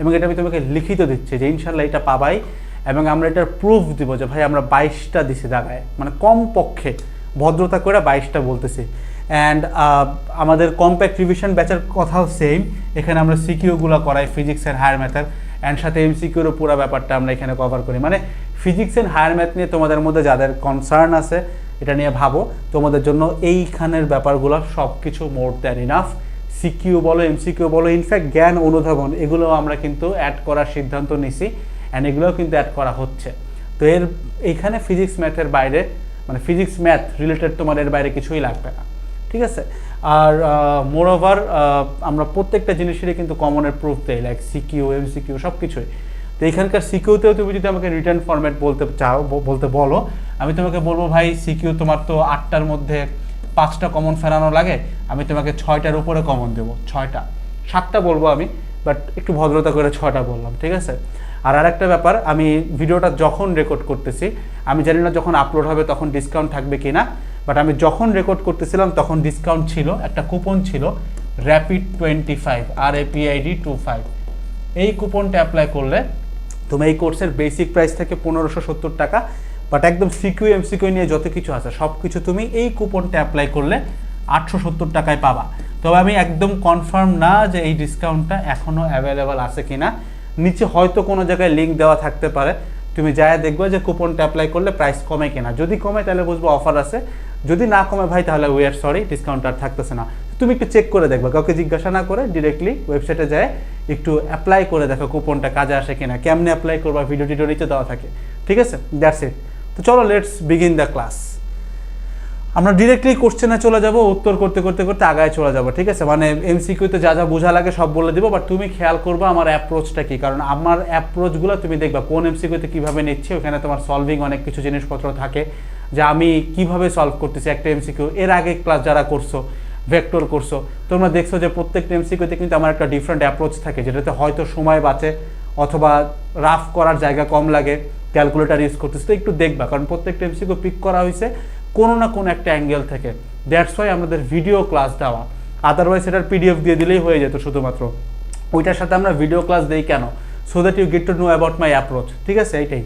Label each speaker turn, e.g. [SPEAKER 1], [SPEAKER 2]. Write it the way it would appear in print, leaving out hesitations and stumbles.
[SPEAKER 1] এবং এটা আমি তোমাকে লিখিত দিচ্ছি যে ইনশাল্লাহ এটা পাবাই, এবং আমরা এটার প্রুফ দিব যে ভাই আমরা 22টা দিছি দাগায়, মানে কম পক্ষে ভদ্রতা করে 22টা বলতেছি। অ্যান্ড আমাদের কম্প্যাক্ট রিভিশন ব্যাচের কথাও সেম, এখানে আমরা সিকিউগুলো করাই ফিজিক্সের হায়ার ম্যাথের, অ্যান্ড সাথে এমসিকিউরও পুরো ব্যাপারটা আমরা এখানে কভার করি। মানে ফিজিক্স অ্যান্ড হায়ার ম্যাথ নিয়ে তোমাদের মধ্যে যাদের কনসার্ন আছে এটা নিয়ে ভাবো, তোমাদের জন্য এইখানের ব্যাপারগুলো সব কিছু মোর দ্যান ইনাফ। সিকিউ বলো, এমসিকিউ বলো, ইনফ্যাক্ট জ্ঞান অনুধাবন এগুলোও আমরা কিন্তু অ্যাড করার সিদ্ধান্ত নিছি, অ্যান্ড এগুলোও কিন্তু অ্যাড করা হচ্ছে। তো এইখানে ফিজিক্স ম্যাথের বাইরে, মানে ফিজিক্স ম্যাথ রিলেটেড তোমার এর বাইরে কিছুই লাগবে না, ঠিক আছে। আর মোর ওভার আমরা প্রত্যেকটা জিনিসেরই কিন্তু কমনের প্রুফ দেই, লাইক সিকিউ, এমসিকিউ সব কিছুই। তো এখানকার সিকিউতেও তুমি যদি আমাকে রিটার্ন ফরম্যাট বলতে চাও, বলতে বলো, আমি তোমাকে বলবো ভাই সিকিউ তোমার তো 8টার মধ্যে 5টা কমন ফেরানো লাগে, আমি তোমাকে 6টার উপরে কমন দেবো, 6টা 7টা বলবো আমি, বাট একটু ভদ্রতা করে 6টা বললাম, ঠিক আছে। আর আরেকটা ব্যাপার, আমি ভিডিওটা যখন রেকর্ড করতেছি আমি জানি না যখন আপলোড হবে তখন ডিসকাউন্ট থাকবে কি না, বাট আমি যখন রেকর্ড করতেছিলাম তখন ডিসকাউন্ট ছিল, একটা কুপন ছিল র্যাপিড 25, RAPID 25। এই কুপনটা অ্যাপ্লাই করলে তুমি এই কোর্সের বেসিক প্রাইস থেকে 1570 টাকা, বাট একদম সিকিউ এমসিকিউ নিয়ে যত কিছু আছে সব কিছু তুমি এই কুপনটা অ্যাপ্লাই করলে 870 টাকায় পাবা। তবে আমি একদম কনফার্ম না যে এই ডিসকাউন্টটা এখনও অ্যাভেলেবেল আছে কিনা, নিচে হয়তো কোনো জায়গায় লিঙ্ক দেওয়া থাকতে পারে, তুমি যাই দেখবে যে কুপনটা অ্যাপ্লাই করলে প্রাইস কমে কিনা, যদি কমে তাহলে বুঝবো অফার আছে, যদি না কমে ভাই তাহলে উই আর সরি, ডিসকাউন্ট আর থাকতেছে না। তুমি একটু চেক করে দেখবে, কাউকে জিজ্ঞাসা না করে ডিরেক্টলি ওয়েবসাইটে যায় একটু অ্যাপ্লাই করে দেখো কুপনটা কাজে আসে কিনা, কেমনে অ্যাপ্লাই করবা ভিডিও টিডিও নিচে দেওয়া থাকে, ঠিক আছে। That's it. তো চলো লেটস বিগিন দ্য ক্লাস। আমরা ডিরেক্টলি কোশ্চেনে চলে যাব, উত্তর করতে করতে করতে আগায় চলে যাব, ঠিক আছে। মানে এমসিকিউতে যা যা বোঝা লাগে সব বলে দিব, বাট তুমি খেয়াল করবা আমার অ্যাপ্রোচটা কি, কারণ আমার অ্যাপ্রোচগুলো তুমি দেখবা কোন এমসিকিউতে কীভাবে নিচ্ছি, ওখানে তোমার সলভিং অনেক কিছু জিনিসপত্র থাকে যে আমি কিভাবে সলভ করতেছি একটা এমসিকিউ। এর আগে ক্লাস যারা করছো, ভেক্টর করছো, তোমরা দেখছো যে প্রত্যেকটা এমসিকিউতে কিন্তু আমার একটা ডিফারেন্ট অ্যাপ্রোচ থাকে, যেটাতে হয়তো সময় বাঁচে অথবা রাফ করার জায়গা কম লাগে, ক্যালকুলেটার ইউজ করতেছে। তো একটু দেখবা, কারণ প্রত্যেকটা এমসিকিউ পিক করা হয়েছে কোনো না কোনো একটা অ্যাঙ্গেল থেকে, দ্যাটস ওয়াই আমাদের ভিডিও ক্লাস দেওয়া। আদারওয়াইজ এটার পিডিএফ দিয়ে দিলেই হয়ে যেত শুধুমাত্র, ওইটার সাথে আমরা ভিডিও ক্লাস দিই কেন, so that you get to know about my approach, ঠিক আছে, এইটাই।